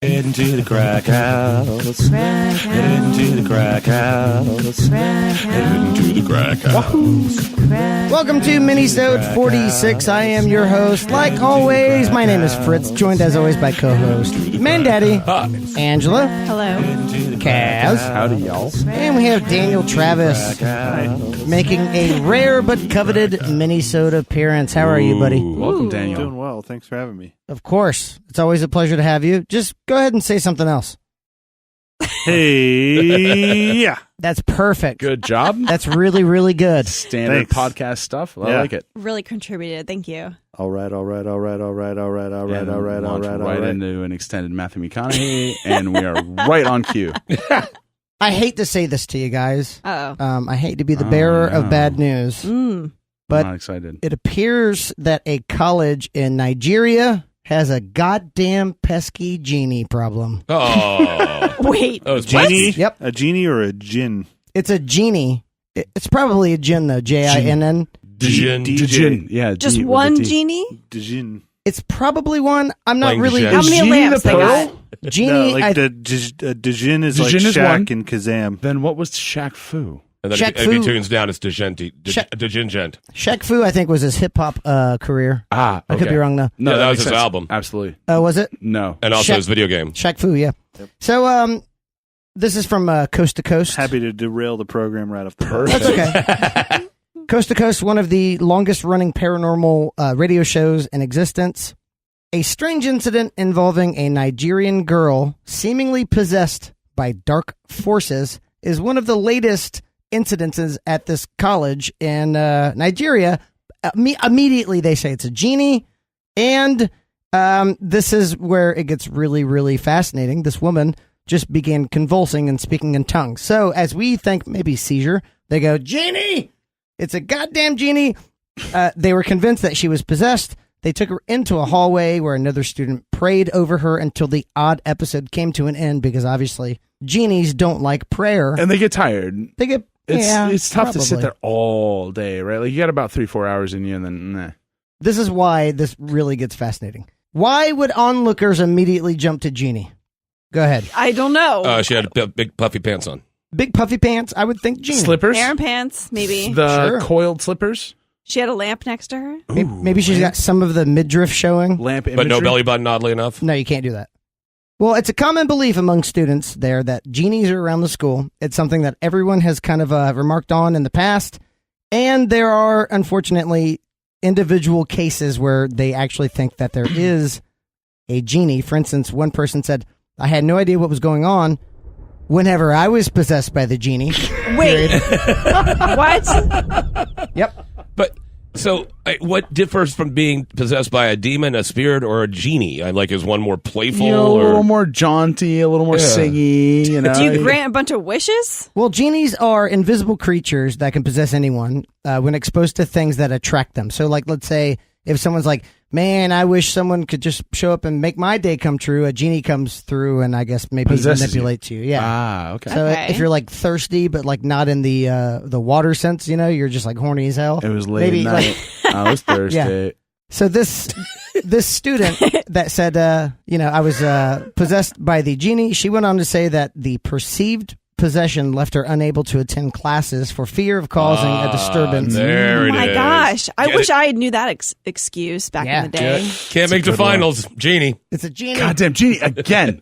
Into the crack house. Into the crack house. Into the crack house. Welcome to Minisode 46. I am your host. Like always, my name is Fritz, joined as always by co-host Mandaddy, Angela, Hello, Kaz, Howdy, y'all. and we have Daniel Travis making a rare but coveted Minisode appearance. How are you, buddy? Welcome, Daniel. Doing well. Thanks for having me. Of course. It's always a pleasure to have you. Just go ahead and say something else. Hey, yeah. That's perfect. Good job. That's really, really good. Standard Thanks. podcast stuff. I Yeah. like it. really contributed. Thank you. All right. And launch right into an extended Matthew McConaughey, and we are right on cue. I hate to say this to you guys. Uh-oh. I hate to be the bearer no. of bad news, but I'm not excited. it appears that a college in Nigeria has a goddamn pesky genie problem. Oh. Wait. Oh, it's Genie? Yep. A genie or a djinn? It's a genie. It's probably a djinn, though. J-I-N-N. Djinn. Djinn. Yeah. Just D with one a D. genie? Djinn. It's probably one. I'm not Playing really... Djinn. How many Genie lamps the they Pearl? got? Genie... No, like I- the djinn is like Djinn is Shaq one. and Kazam. Then what was Shaq Fu? And then Shaq if he Fu. tunes down, it's Djinn. Shaq Fu, I think, was his hip-hop career. Ah, I could be wrong, though. No, Yeah, that was makes his sense. album. Absolutely. Was it? No. And also Shaq- his video game. Shaq Fu, yeah. Yep. So, this is from Coast to Coast. Happy to derail the program right off the bat. That's okay. Coast to Coast, one of the longest-running paranormal radio shows in existence. A strange incident involving a Nigerian girl seemingly possessed by dark forces is one of the latest incidences at this college in Nigeria. Immediately, they say it's a genie, and this is where it gets really, really fascinating. This woman just began convulsing and speaking in tongues. So, as we think maybe seizure, they go, "Genie! It's a goddamn genie!" They were convinced that she was possessed. They took her into a hallway where another student prayed over her until the odd episode came to an end, because obviously genies don't like prayer. And they get tired. They get It's tough to sit probably. there all day, right? Like you got about 3-4 hours in you, and then nah. This is why this really gets fascinating. Why would onlookers immediately jump to genie? Go ahead. I don't know. She had big puffy pants on. Big puffy pants. I would think genie. Slippers. Aaron pants, maybe. The Sure. coiled slippers. She had a lamp next to her. Maybe she's got some of the midriff showing. Lamp imagery. But no belly button, oddly enough. No, you can't do that. Well, it's a common belief among students there that genies are around the school. It's something that everyone has kind of remarked on in the past. And there are, unfortunately, individual cases where they actually think that there is a genie. For instance, one person said, "I had no idea what was going on whenever I was possessed by the genie." Wait. What? Yep. But so, what differs from being possessed by a demon, a spirit, or a genie? Is one more playful? You know, a or little more jaunty, a little more Yeah. singy. You know, Do you grant a bunch of wishes? Well, genies are invisible creatures that can possess anyone when exposed to things that attract them. So, like, let's say if someone's like, "Man, I wish someone could just show up and make my day come true," a genie comes through and I guess maybe Possesses manipulates you. Yeah. Ah, okay. So Okay. if you're like thirsty, but like not in the water sense, you're just like horny as hell. It was late Maybe, at night. I was thirsty. Yeah. So this student that said, I was possessed by the genie. She went on to say that the perceived possession left her unable to attend classes for fear of causing a disturbance. There Oh it my is. gosh. I Get wish it. I knew that excuse back Yeah. in the day. Can't make the good one. finals, genie. It's a genie. Goddamn genie again.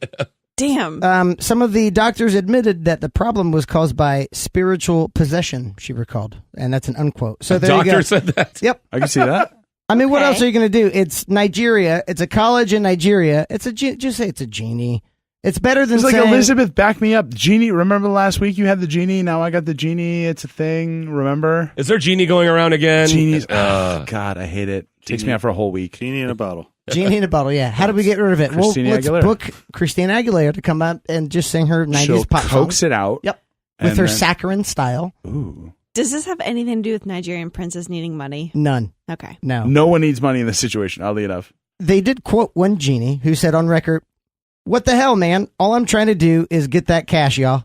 Damn. Some of the doctors admitted that the problem was caused by spiritual possession, she recalled. And that's an unquote. So there you Doctor go. said that. Yep. I can see that. I mean, what Okay. else are you going to do? It's Nigeria. It's a college in Nigeria. Just say it's a genie. It's better than It's like, saying, Elizabeth, back me up. Genie, remember last week you had the genie? Now I got the genie. It's a thing. Remember? Is there genie going around again? Genies. God, I hate it. Takes me out for a whole week. Genie in a bottle. Genie in a bottle, yeah. How do we get rid of it? Christina Let's Aguilera. book Christina Aguilera to come out and just sing her 90s She'll pop coax songs. it out. Yep. With and her then- saccharine style. Ooh. Does this have anything to do with Nigerian princes needing money? None. Okay. No. No one needs money in this situation, oddly enough. They did quote one genie who said on record, "What the hell, man? All I'm trying to do is get that cash, y'all."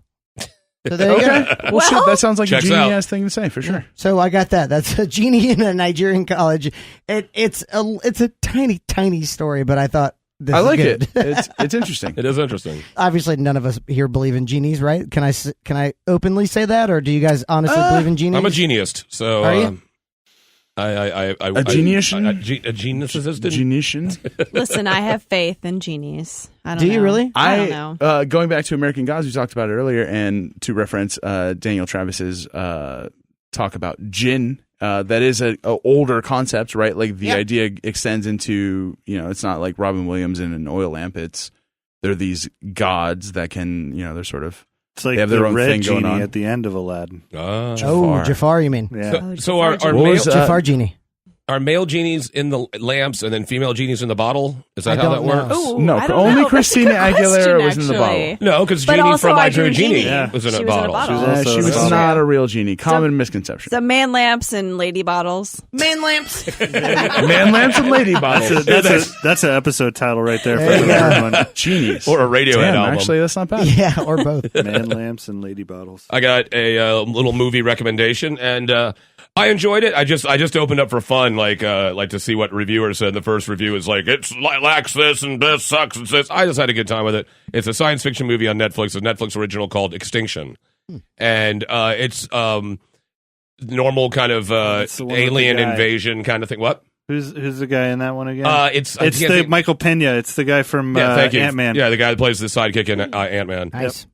So there you Okay. go. Well, shit, that sounds like a Checks out. genius thing to say, for sure. So I got that. That's a genie in a Nigerian college. It's a tiny, tiny story, but I thought this I is like good. it. It's interesting. It is interesting. Obviously, none of us here believe in genies, right? Can I openly say that, or do you guys honestly believe in genies? I'm a genius, so Are you? a genius-ian? a genius assistant. Genetian. Listen, I have faith in genies. I don't Do know. you really? I don't know. Going back to American Gods, we talked about it earlier, and to reference Daniel Travis's talk about jinn. That is a older concept, right? Like the idea extends into, it's not like Robin Williams in an oil lamp. They're these gods that can, they're sort of, It's like they have the their own red thing going genie on. at the end of Aladdin. Jafar, you mean? Yeah. So are Jafar What male, was, Jafar genie. are male genies in the lamps and then female genies in the bottle? Is that I how that don't know. works? Ooh, No, I don't only know. That's a Christina good Aguilera question, was in the actually. bottle. No, because But Genie also from I I Dream Dream a Genie Genie. was in She a was in a bottle. bottle. Also She was So- not a real genie. Common misconception. So man lamps and lady bottles. Man lamps. Man lamps and lady bottles. That's an episode title right there for There you the go. third one. Genies. Or a Radiohead Damn, album. actually, that's not bad. Yeah, or both. Man lamps and lady bottles. I got a little movie recommendation, and I enjoyed it. I just opened up for fun, like to see what reviewers said. The first review is like, it lacks this and this sucks and this. I just had a good time with it. It's a science fiction movie on Netflix, a Netflix original called Extinction, and it's normal kind of It's the one with alien the guy. invasion kind of thing. What? Who's the guy in that one again? It's it's can't the think- Michael Pena. It's the guy from thank you. Ant-Man. Yeah, the guy that plays the sidekick in Ant-Man. Nice.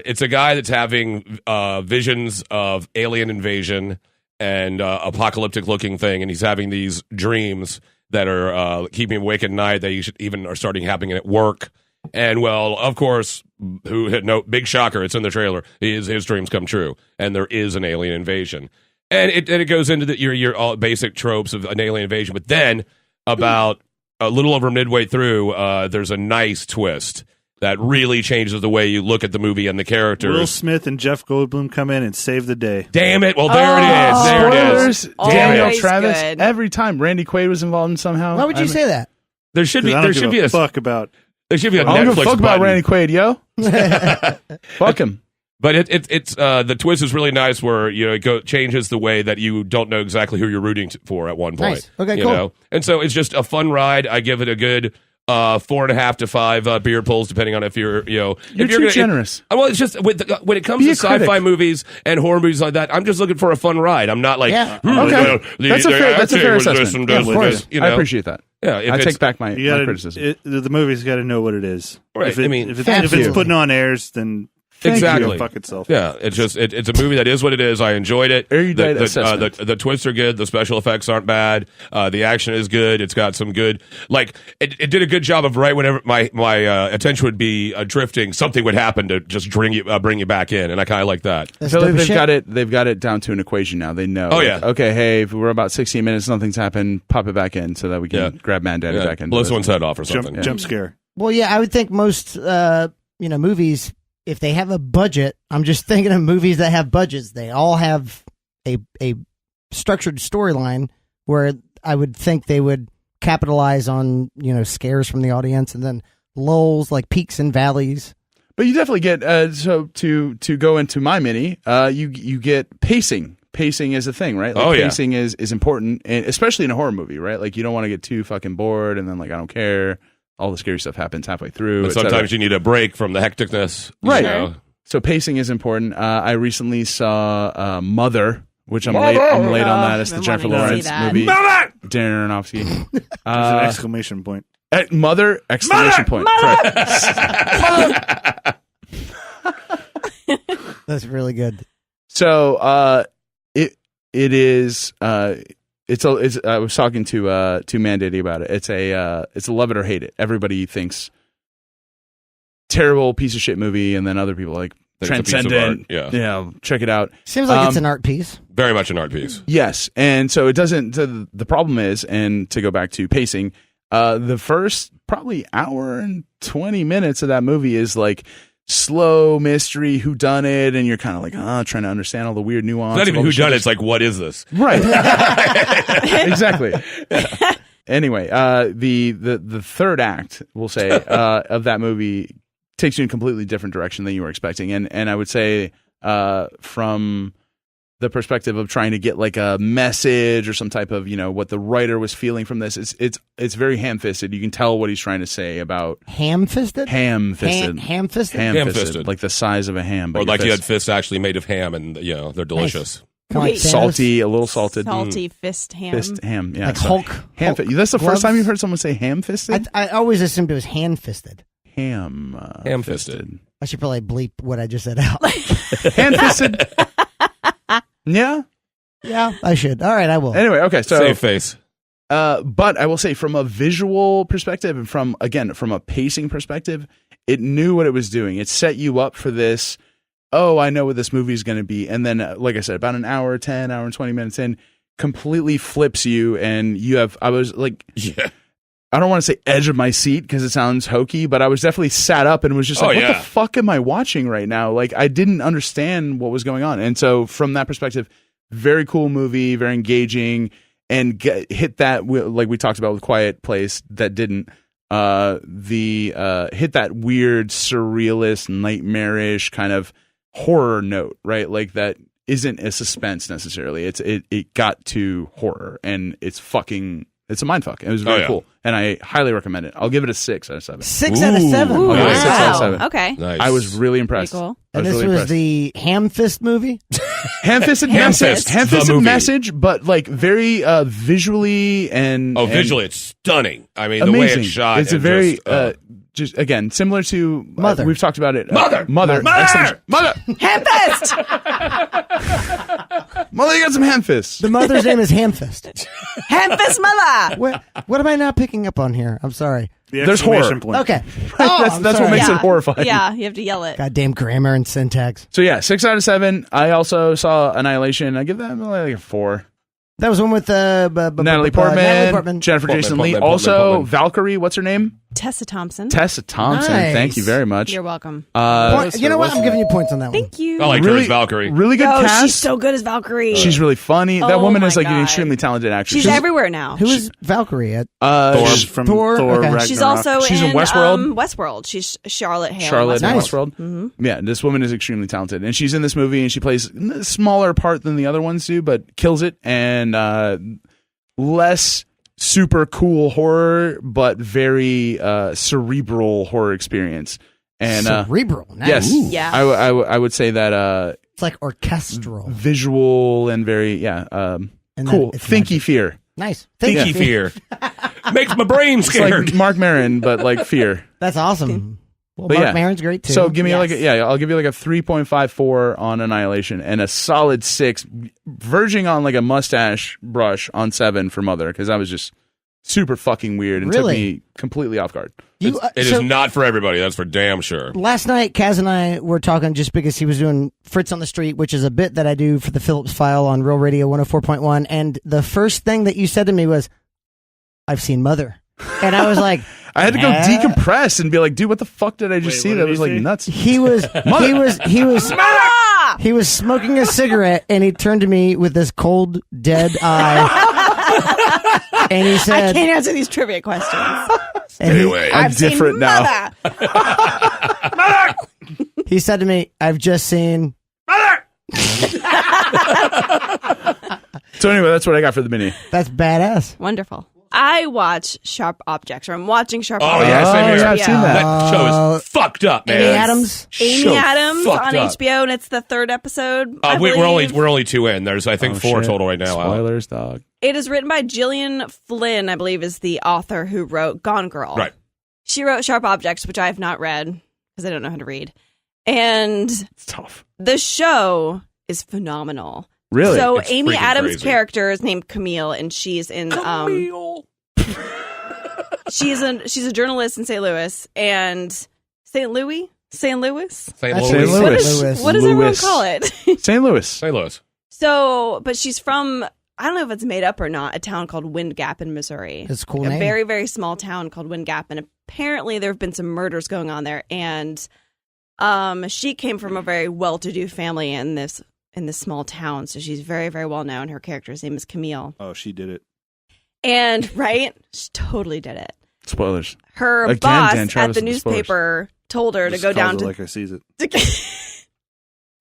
It's a guy that's having visions of alien invasion and apocalyptic looking thing, and he's having these dreams that are keeping him awake at night. They even are starting happening at work. And well, of course, big shocker, it's in the trailer. His dreams come true, and there is an alien invasion. And it goes into your all basic tropes of an alien invasion, but then about a little over midway through, there's a nice twist that really changes the way you look at the movie and the characters. Will Smith and Jeff Goldblum come in and save the day. Damn it! Well, there it is. There it is. Spoilers. Always Daniel Travis. good. Every time Randy Quaid was involved in somehow. Why would you say that? There should be. 'Cause I There don't should give be a a. fuck about. There should be a I don't give Netflix a fuck about button. Randy Quaid, yo. Fuck him. But it's the twist is really nice, where it changes the way that you don't know exactly who you're rooting for at one point. Nice. Okay, you cool. know? And so it's just a fun ride. I give it a good 4.5 to 5 beer pulls, depending on if you're You're if too generous. Well, it's just when it comes Be to a critic. sci-fi movies and horror movies like that, I'm just looking for a fun ride. I'm not like, Yeah. Okay. That's a fair assessment. Yeah, of course. You know? I appreciate that. Yeah, if I it's- take back my, You my gotta, criticism. the movie's got to know what it is. Right, If it, I mean, if it's, thank if it's you. putting on airs, then Exactly. fuck itself. Yeah, it's just it's a movie that is what it is. I enjoyed it. Erudite The assessment. the twists are good. The special effects aren't bad. The action is good. It's got some good it did a good job of right whenever my attention would be drifting, something would happen to just bring you back in, and I kind of like that. I feel like they've got it down to an equation now. They know. Oh, yeah. Okay, hey, if we're about 16 minutes, nothing's happened, pop it back in so that we can grab Mandaddy Yeah, back in. blow someone's head off or something. Jump scare. Well, yeah, I would think most movies, if they have a budget, I'm just thinking of movies that have budgets. They all have a structured storyline where I would think they would capitalize on scares from the audience and then lulls, like peaks and valleys. But you definitely get so to go into my mini, you get pacing. Pacing is a thing, right? Like, Oh, yeah. Pacing is important, and especially in a horror movie, right? Like you don't want to get too fucking bored, and then like I don't care. All the scary stuff happens halfway through. But sometimes you need a break from the hecticness. Right. You know? So pacing is important. I recently saw Mother, which I'm late on that. It's the I've been Jennifer wanting to see Lawrence that. movie. Darren Aronofsky. There's an exclamation point. Mother! Exclamation point. Correct. That's really good. So it is it's I was talking to Mandaddy about it. It's a love it or hate it. Everybody thinks terrible piece of shit movie, and then other people like Think it's a piece of transcendent. art, yeah. Check it out. Seems like it's an art piece. Very much an art piece. Yes, and so it doesn't. So the problem is, and to go back to pacing, the first probably hour and 20 minutes of that movie is like slow mystery, whodunit, and you're kind of like, trying to understand all the weird nuance. It's not of even all the who shit done it. that's- It's like, what is this? Right. Exactly. Anyway, the third act, we'll say, of that movie takes you in a completely different direction than you were expecting. And I would say from the perspective of trying to get like a message or some type of, what the writer was feeling from this. It's very ham-fisted. You can tell what he's trying to say about ham-fisted. Ham-fisted. Ham-fisted. Ham-fisted. Like the size of a ham. But Or like your you had fist. fists actually made of ham, and they're delicious. Kinda like Wait. Thanos. Salty, a little salted. Salty fist ham. Fist ham. Yeah. Like so Hulk. Ham. Hulk That's the gloves? first time you've heard someone say ham-fisted? I always assumed it was hand-fisted. Ham-fisted. I should probably bleep what I just said out. Hand-fisted. Yeah. Yeah, I should. All right, I will. Anyway, okay. So Save face. but I will say, from a visual perspective and from a pacing perspective, it knew what it was doing. It set you up for this. Oh, I know what this movie is going to be. And then, like I said, about an hour, 10 hour and 20 minutes in, completely flips you. And I was like, I don't want to say edge of my seat because it sounds hokey, but I was definitely sat up and was just like, what the fuck am I watching right now? Like, I didn't understand what was going on. And so from that perspective, very cool movie, very engaging, and hit that, like we talked about with Quiet Place, that didn't. Hit that weird, surrealist, nightmarish kind of horror note, right? Like that isn't a suspense necessarily. It got to horror, and it's a mindfuck. It was very cool, and I highly recommend it. I'll give it a 6 out of 7. 6 out of 7. Ooh, I'll give it a 6 out of wow. 7. Okay. Nice. I was really impressed. Pretty cool. And I this really was impressed. the ham fist movie? Ham-fisted Ham-fist, the ham-fisted movie. message, but like very visually and visually, it's stunning. I mean, amazing. the way it's shot. It's a and very just, just again similar to Mother. we've talked about it. Mother! Mother, Extinction. Mother, Ham fist. Mother, you got some ham fists. The mother's name is Hamfist. Ham fist mother. What am I not picking up on here? I'm sorry. The There's exclamation horror. point. Okay. That's I'm what sorry. makes it horrifying. Yeah, you have to yell it. Goddamn grammar and syntax. So yeah, 6 out of 7. I also saw Annihilation. I give that like a 4. That was one with Natalie Portman, Jennifer Jason Leigh. Portman. Also, Valkyrie. What's her name? Tessa Thompson. Tessa Thompson. Nice. Thank you very much. You're welcome. You know what? I'm giving you points on that one. Thank you. I like her as Valkyrie. Really good Oh, cast. she's so good as Valkyrie. She's really funny. That Oh woman my is like an God. extremely talented actress. She's everywhere now. Who is Valkyrie? Thor she's from Thor? Thor Okay. Ragnarok. She's also She's in in Westworld? Westworld. She's Charlotte Hale. Charlotte in in Nice. Westworld. Mm-hmm. Yeah, this woman is extremely talented, and she's in this movie, and she plays a smaller part than the other ones do, but kills it, and less super cool horror, but very cerebral horror experience. And Cerebral. Nice. yes, Yeah. I would say that It's like orchestral. visual and very And cool, that it's thinky magic. fear. Nice. Thinky fear. Makes my brain It's scared. like Mark Maron, but like fear. That's awesome. Well, But Mark yeah. Maron's great too. So give me Yes. I'll give you like a 3.54 on Annihilation and a solid 6, verging on like a mustache brush on 7 for Mother, because I was just super fucking weird and Really? took me completely off guard. You, It is not for everybody. That's for damn sure. Last night, Kaz and I were talking just because he was doing Fritz on the Street, which is a bit that I do for the Phillips File on Real Radio 104.1. And the first thing that you said to me was, I've seen Mother. And I was like, I had to go "Nah." decompress and be like, dude, what the fuck did I just Wait, see? what That did was he like say? nuts. He was smoking a cigarette, and he turned to me with this cold, dead eye. And he I said, can't answer these trivia questions. and he- Anyway, I'm I've seen different now. Mother. he said to me, I've just seen. So anyway, that's what I got for the mini. That's badass. Wonderful. I watch Sharp Objects, or I'm watching Sharp Oh, Objects. yeah, same here. yeah, I've seen that. That show is fucked up, man. Amy Adams. Amy So Adams fucked on up. HBO, and it's the 3rd episode. I We're believe. only 2 in. There's I think 4 shit. total right now. Spoilers, dog. It is written by Gillian Flynn, I believe, is the author who wrote Gone Girl. Right. She wrote Sharp Objects, which I have not read because I don't know how to read. And It's tough. the show is phenomenal. Really? So It's Amy freaking Adams' crazy. character is named Camille, and she's in she's a journalist in St. Louis, and St. Louis. St. That's Louis. St. Louis. What, is, Louis. what does everyone Louis. call it? St. Louis. St. Louis. So, but she's from, I don't know if it's made up or not, a town called Wind Gap in Missouri. It's a cool a name. very, very small town called Wind Gap, and apparently there have been some murders going on there. And she came from a very well-to-do family in this small town, so she's very, very well known. Her character's name is Camille, Oh, she did it. and she totally did it. Spoilers. Her Again, boss Dan Travis at the with the spoilers. newspaper told her to Just go calls down it to. like I sees it.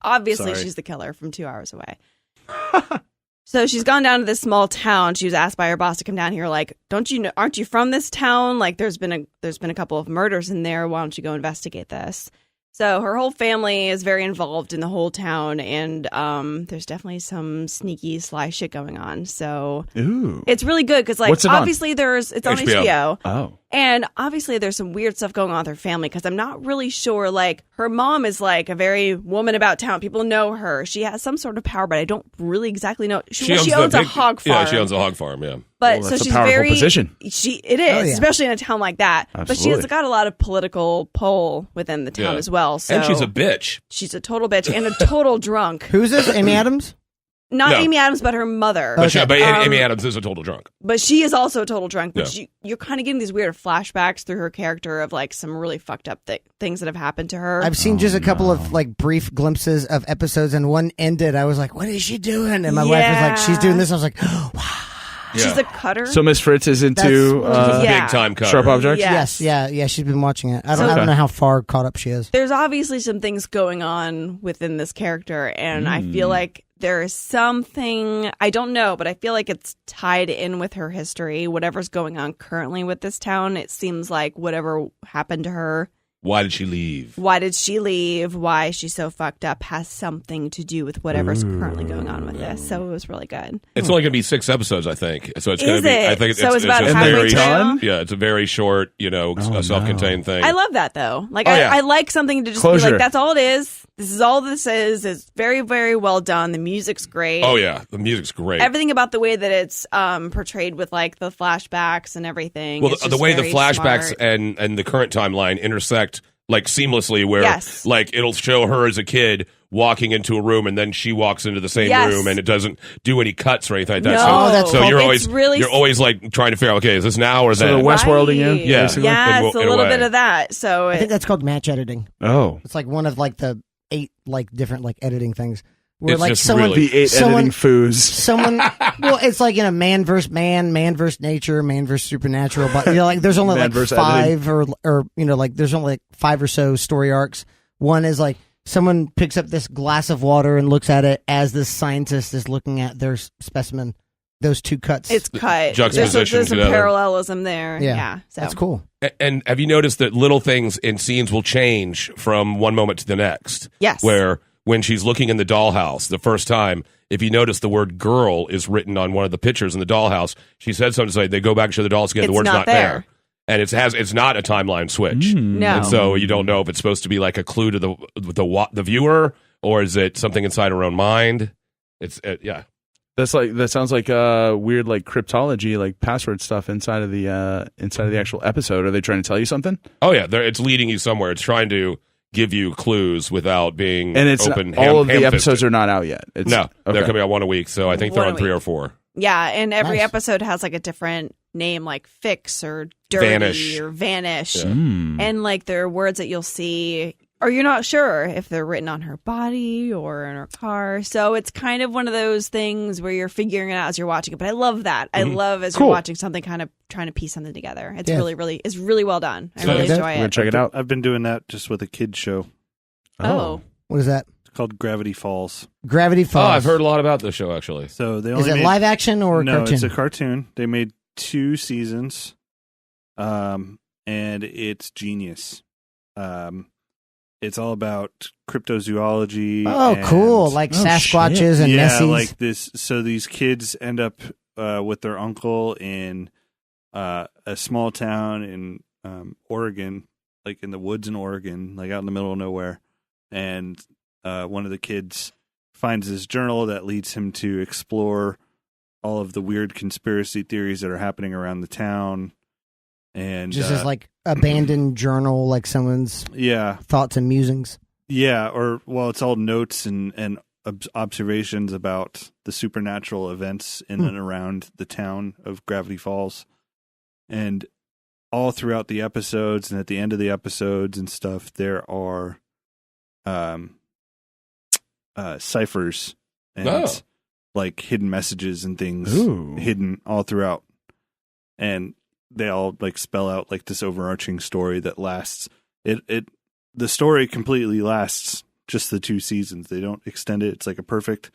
Obviously, Sorry. she's the killer from 2 hours away. So she's gone down to this small town. She was asked by her boss to come down here. Like, aren't you from this town? Like, there's been a couple of murders in there. Why don't you go investigate this? So her whole family is very involved in the whole town, and there's definitely some sneaky, sly shit going on. So it's really good because, like, obviously it's on HBO. Oh. And obviously there's some weird stuff going on with her family because I'm not really sure. Like, her mom is like a very woman about town. People know her. She has some sort of power, but I don't really exactly know. She owns a hog farm. Yeah, she owns a hog farm. Yeah, but that's so she's a powerful very position. It is, especially in a town like that. Absolutely. But she has got a lot of political pull within the town as well. So and she's a bitch. She's a total bitch and a total drunk. Who's this? Amy Adams? Not No. Amy Adams, but her mother. But Amy Adams is a total drunk. But she is also a total drunk. But you're kind of getting these weird flashbacks through her character of like some really fucked up things that have happened to her. I've seen just a couple of like brief glimpses of episodes, and one ended. I was like, "What is she doing?" And my wife was like, "She's doing this." I was like, "Wow." She's a cutter. So Miss Fritz is into She's a big time cutter. sharp objects? Yes. Yeah. She's been watching it. I don't know how far caught up she is. There's obviously some things going on within this character, and I feel like there is something, I don't know, but I feel like it's tied in with her history. Whatever's going on currently with this town, it seems like whatever happened to her. Why did she leave? Why did she leave? Why she's so fucked up has something to do with whatever's currently going on with this. So it was really good. It's only going to be 6 episodes, I think. So it's going Is to be. it? I think So it's about just halfway very through? Yeah, it's a very short, a self-contained thing. I love that though. Like yeah. I like something to just Closure. be like, that's all it is. This is all this is. It's very, very well done. The music's great. Oh yeah, the music's great. Everything about the way that it's portrayed with like the flashbacks and everything. Well, it's the just way the very flashbacks smart. and the current timeline intersect like seamlessly, where Yes. like it'll show her as a kid walking into a room, and then she walks into the same Yes. room, and it doesn't do any cuts or anything like that. No. So, Oh, that's so cool. you're It's always really- you're always like trying to figure out, okay, is this now or So then? the Westworld again? Yeah. basically? Yeah, it's a In a little way. bit of that. So I think that's called match editing. Oh. It's like one of like the 8 like different like editing things where It's like just someone really- The 8 Someone- editing foos. someone well, it's like man versus man versus nature, man versus supernatural. But like there's only Man like versus 5 or like there's only like 5 or so story arcs. One is like someone picks up this glass of water and looks at it as this scientist is looking at their specimen. Those 2 cuts. it's cut. Juxtaposition There's some together. parallelism there. Yeah. So That's cool. And have you noticed that little things in scenes will change from one moment to the next? Yes. Where when she's looking in the dollhouse the first time, if you notice the word girl is written on one of the pictures in the dollhouse, she said something to say, they go back and show the dollhouse again, the It's word's not not there. there. And it's not a timeline switch. No. And so you don't know if it's supposed to be like a clue to the viewer, or is it something inside her own mind? Yeah. That sounds like weird like cryptology, like password stuff inside of the actual episode. Are they trying to tell you something? Oh yeah, it's leading you somewhere. It's trying to give you clues without being And it's open. all of the ham-fisted. episodes are not out yet. It's, No, they're okay. coming out one a week, so I think they're One on a 3 week. or 4. Yeah, and every Nice. episode has like a different name, like fix or dirty Vanish. or vanish. Yeah. And like there are words that you'll see, or you're not sure if they're written on her body or in her car. So it's kind of one of those things where you're figuring it out as you're watching it. But I love that. I love as Cool. you're watching something, kind of trying to piece something together. It's Yeah. it's really well done. I So really is it? enjoy We're gonna it. check it out. I've been doing that just with a kid show. Oh. What is that? It's called Gravity Falls. Gravity Oh, Falls. I've heard a lot about this show actually. So they Is only it made, live action or no, cartoon? it's a cartoon. They made 2 seasons, and it's genius. It's all about cryptozoology. Oh, and- cool! Like Oh, Sasquatches and yeah, Nessies. like this. So these kids end up with their uncle in a small town in Oregon, like in the woods in Oregon, like out in the middle of nowhere. And one of the kids finds this journal that leads him to explore all of the weird conspiracy theories that are happening around the town. And just as like abandoned journal, like someone's yeah, thoughts and musings. yeah, or well, it's all notes and observations about the supernatural events in and around the town of Gravity Falls, and all throughout the episodes and at the end of the episodes and stuff, there are ciphers and like hidden messages and things Ooh. hidden all throughout, and they all like spell out like this overarching story that lasts. The story completely lasts just the 2 seasons. They don't extend it. It's like a perfect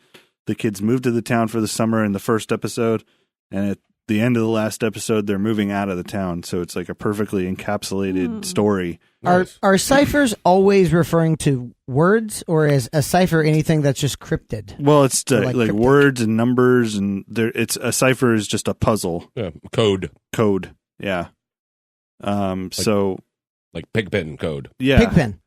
the kids move to the town for the summer in the first episode, and at the end of the last episode, they're moving out of the town. So it's like a perfectly encapsulated story. Are ciphers always referring to words, or is a cipher anything that's just cryptid? Well, it's like cryptic. words and numbers, and it's a cipher is just a puzzle. Yeah, code. Yeah. So Like Pigpen code. yeah. Pigpen.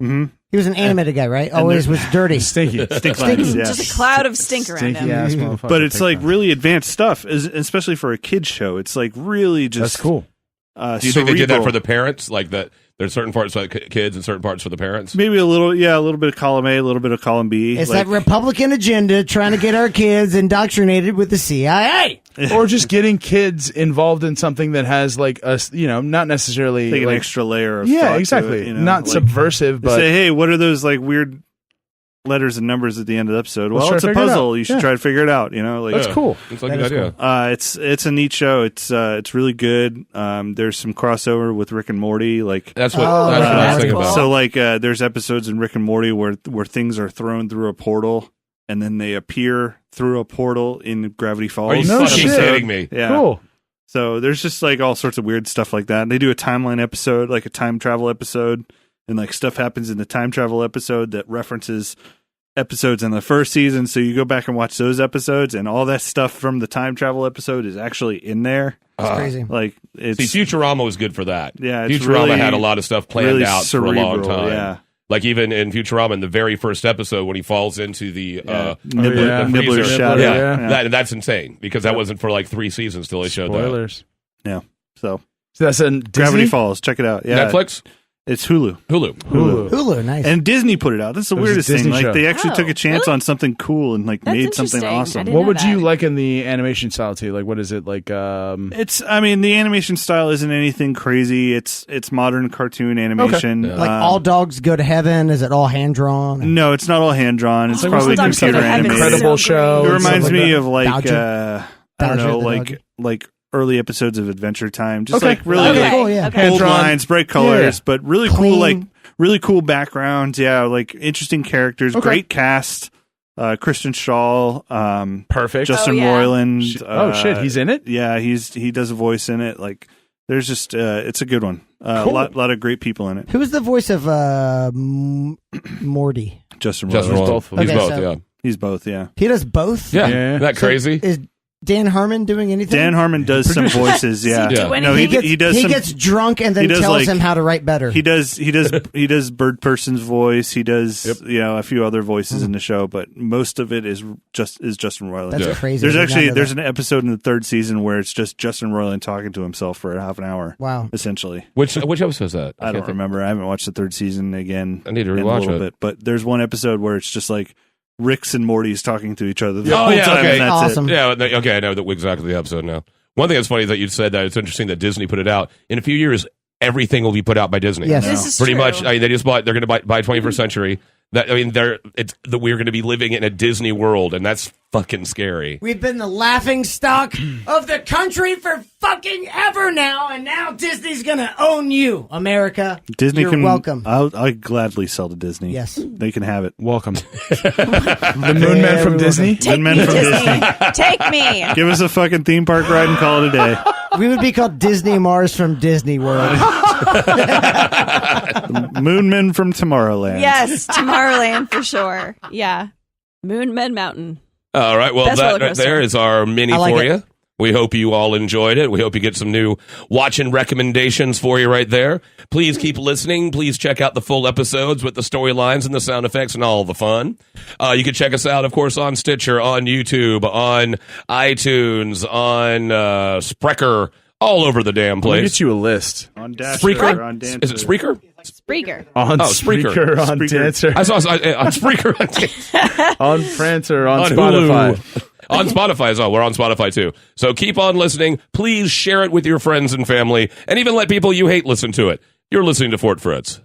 Mm-hmm. He was an animated guy, right? Always was dirty. Stinky. Stink lines, yeah. Just a cloud of stink around Stinky him. ass motherfucker. But it's like really advanced stuff, especially for a kid's show. It's like really just That's cool. Do you think they did that cerebral. for the parents? Like that there's certain parts for the kids and certain parts for the parents? Maybe a little bit of column A, a little bit of column B. It's like, that Republican agenda trying to get our kids indoctrinated with the CIA. Or just getting kids involved in something that has like a, not necessarily take an like, extra layer of yeah, thought to exactly. it, Not like, subversive, but say, hey, what are those like weird letters and numbers at the end of the episode? Let's Well, try it's to a figure it puzzle. out. You should Yeah. try to figure it out. Like that's cool. It's like That a good is idea. it's a neat show. It's really good. There's some crossover with Rick and Morty. Like That's what, Oh, that's what I was that's thinking cool. about. so, like there's episodes in Rick and Morty where things are thrown through a portal and then they appear through a portal in Gravity Falls. Are you No fucking shit. kidding me? Yeah. Cool. So there's just like all sorts of weird stuff like that. And they do a timeline episode, like a time travel episode, and like stuff happens in the time travel episode that references episodes in the first season. So you go back and watch those episodes, and all that stuff from the time travel episode is actually in there. It's crazy. Like it's See, Futurama was good for that. Yeah, it's Futurama really- had a lot of stuff planned really out for a long cerebral, time. yeah. Like even in Futurama, in the very first episode, when he falls into the Nibbler, yeah. Nibbler's freezer. shadow. yeah, that's insane because that wasn't for like 3 seasons till they showed Spoilers. Yeah. So So that's in Gravity Disney? Falls, check it out. that. Yeah, Netflix, it's Hulu. Hulu. Hulu, nice. And Disney put it out. That's the It was a weirdest thing. Disney Like show. they actually Oh, took a chance really? on something cool and like That's made something interesting. I awesome. didn't What know would that. you like in the animation style too? Like what is it like I mean, the animation style isn't anything crazy. It's modern cartoon animation. Yeah. like all dogs go to heaven? Is it all hand drawn? No, it's not all hand drawn. It's Oh, probably All Dogs Go to computer Heaven is animated. Incredible so show. great. It reminds Stuff me like of like Bowser. I don't Bowser know, the like early episodes of Adventure Time. Just Okay. like really Okay, like cool, yeah. Okay. bold Hand-drawn. lines, bright colors, Yeah. but really Clean. cool, like really cool backgrounds. Yeah, like interesting characters, Okay. great cast. Kristen Shaw, perfect? Justin Oh, yeah. Roiland. Oh shit, he's in it? Yeah, he does a voice in it. Like there's just it's a good one. Cool. Lot of great people in it. Who was the voice of Morty? Justin Justin Roiland. Roiland. both of He's them. both, Okay, so- yeah. He's both. Yeah. He does both? Yeah. Yeah. Isn't that So crazy? Is Dan Harmon doing anything? Dan Harmon does some voices. Yeah. Does he do No, anything? he does. He some, gets drunk and then he does, tells like- him how to write better. He does Bird Person's voice. He does a few other voices in the show, but most of it is Justin Roiland. That's Yeah. crazy. There's I did not know there's that. an episode in the third season where it's just Justin Roiland talking to himself for half an hour. Wow. Essentially. Which episode is that? I can't don't think. remember. I haven't watched the third season again. I need to in a rewatch little it. bit, but there's one episode where it's just like Rick's and Morty's talking to each other the Oh, whole yeah, time, okay. and that's Awesome. it. Yeah, okay, I know exactly the episode now. One thing that's funny that you said that it's interesting that Disney put it out. In a few years, everything will be put out by Disney. Yes. This is Pretty true. much. They're going to buy 21st Century. We're going to be living in a Disney world, and that's fucking scary. We've been the laughing stock of the country for fucking ever now, and now Disney's gonna own you, America. Disney You're can. welcome. I'll gladly sell to Disney. Yes. They can have it. Welcome. The Moon Man from Everyone- Disney? Take Men me, from Disney. Take me. Give us a fucking theme park ride and call it a day. We would be called Disney Mars from Disney World. Moonmen from Tomorrowland. Yes, Tomorrowland for sure. Yeah. Moon Men Mountain. All right. Well, Best roller that right coaster. there is our mini I like for it. you. We hope you all enjoyed it. We hope you get some new watching recommendations for you right there. Please keep listening. Please check out the full episodes with the storylines and the sound effects and all the fun. You can check us out, of course, on Stitcher, on YouTube, on iTunes, on Spreaker, all over the damn Let me place. get you a list. On Dasher, Spreaker? on Dancer. Is it Spreaker? Spreaker. On Spreaker. Spreaker, on Spreaker. Dancer, I saw on Spreaker. on Prancer, on Hulu. Spotify. On Spotify as well. We're on Spotify too. So keep on listening. Please share it with your friends and family, and even let people you hate listen to it. You're listening to Fort Fritz.